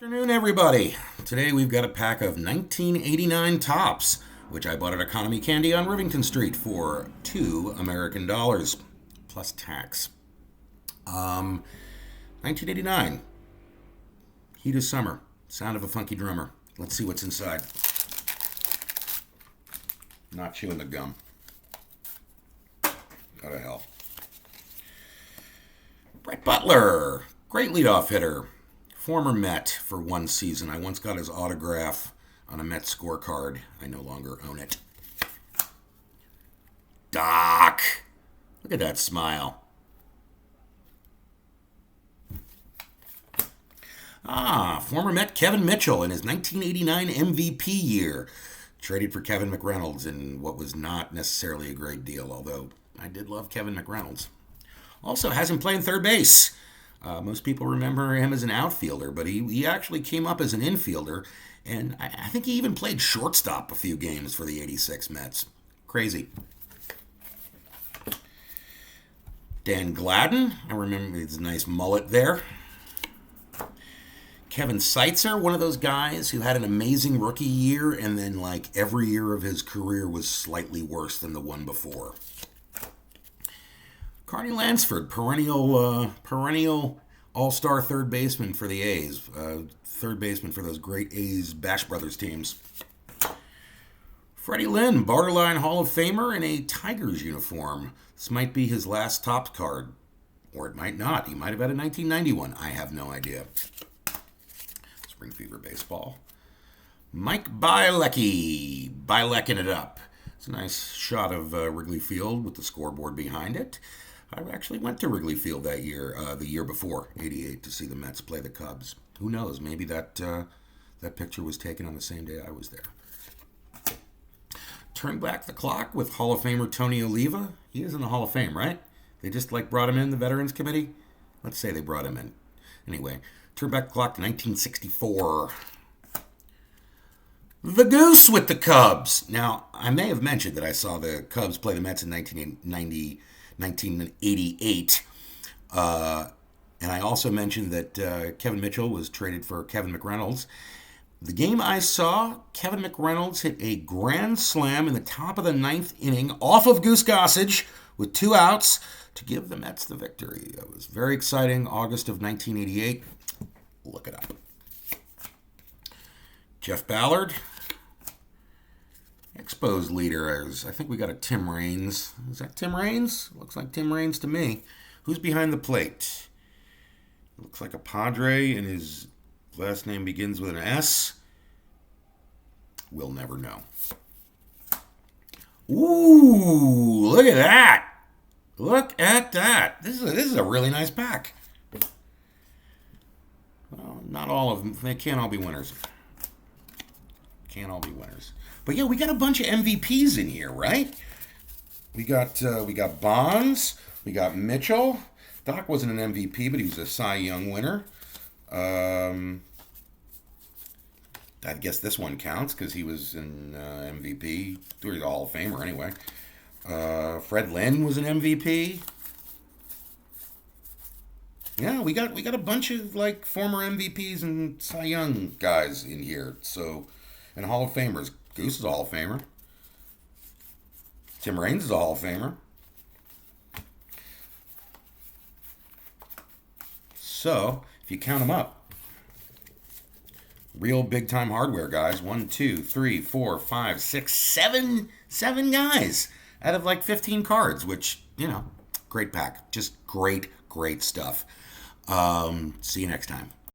Afternoon, everybody. Today we've got a pack of 1989 tops, which I bought at Economy Candy on Rivington Street for $2 American plus tax. 1989. Heat of summer. Sound of a funky drummer. Let's see what's inside. Not chewing the gum. Go to hell. Brett Butler. Great leadoff hitter. Former Met for one season. I once got his autograph on a Met scorecard. I no longer own it. Doc! Look at that smile. Former Met Kevin Mitchell in his 1989 MVP year. Traded for Kevin McReynolds in what was not necessarily a great deal, although I did love Kevin McReynolds. Also has him playing third base. Most people remember him as an outfielder, but he actually came up as an infielder, and I think he even played shortstop a few games for the '86 Mets. Crazy. Dan Gladden, I remember his nice mullet there. Kevin Seitzer, one of those guys who had an amazing rookie year, and then like every year of his career was slightly worse than the one before. Carney Lansford, perennial all-star third baseman for the A's. Third baseman for those great A's Bash Brothers teams. Freddie Lynn, borderline Hall of Famer in a Tigers uniform. This might be his last Topps card. Or it might not. He might have had a 1991. I have no idea. Spring Fever Baseball. Mike Bielecki. Bielecking it up. It's a nice shot of Wrigley Field with the scoreboard behind it. I actually went to Wrigley Field that year, the year before, '88, to see the Mets play the Cubs. Who knows? Maybe that picture was taken on the same day I was there. Turn back the clock with Hall of Famer Tony Oliva. He is in the Hall of Fame, right? They just brought him in, the Veterans Committee? Let's say they brought him in. Anyway, turn back the clock to 1964. The Goose with the Cubs. Now, I may have mentioned that I saw the Cubs play the Mets in 1988. And I also mentioned that Kevin Mitchell was traded for Kevin McReynolds. The game I saw, Kevin McReynolds hit a grand slam in the top of the ninth inning off of Goose Gossage with 2 outs to give the Mets the victory. It was very exciting. August of 1988. Look it up. Jeff Ballard. Expos leader. I think we got a Tim Raines. Is that Tim Raines? Looks like Tim Raines to me. Who's behind the plate? Looks like a Padre, and his last name begins with an S. We'll never know. Ooh, look at that. Look at that. This is a really nice pack. Well, not all of them. They can't all be winners. Can't all be winners. But yeah, we got a bunch of MVPs in here, right? We got Bonds. We got Mitchell. Doc wasn't an MVP, but he was a Cy Young winner. I guess this one counts because he was an MVP. He was a Hall of Famer anyway. Fred Lynn was an MVP. Yeah, we got a bunch of like former MVPs and Cy Young guys in here. So, and Hall of Famers. Goose is a Hall of Famer. Tim Raines is a Hall of Famer. So, if you count them up, real big-time hardware guys. 1, 2, 3, 4, 5, 6, 7 guys out of like 15 cards, which, great pack. Just great stuff. See you next time.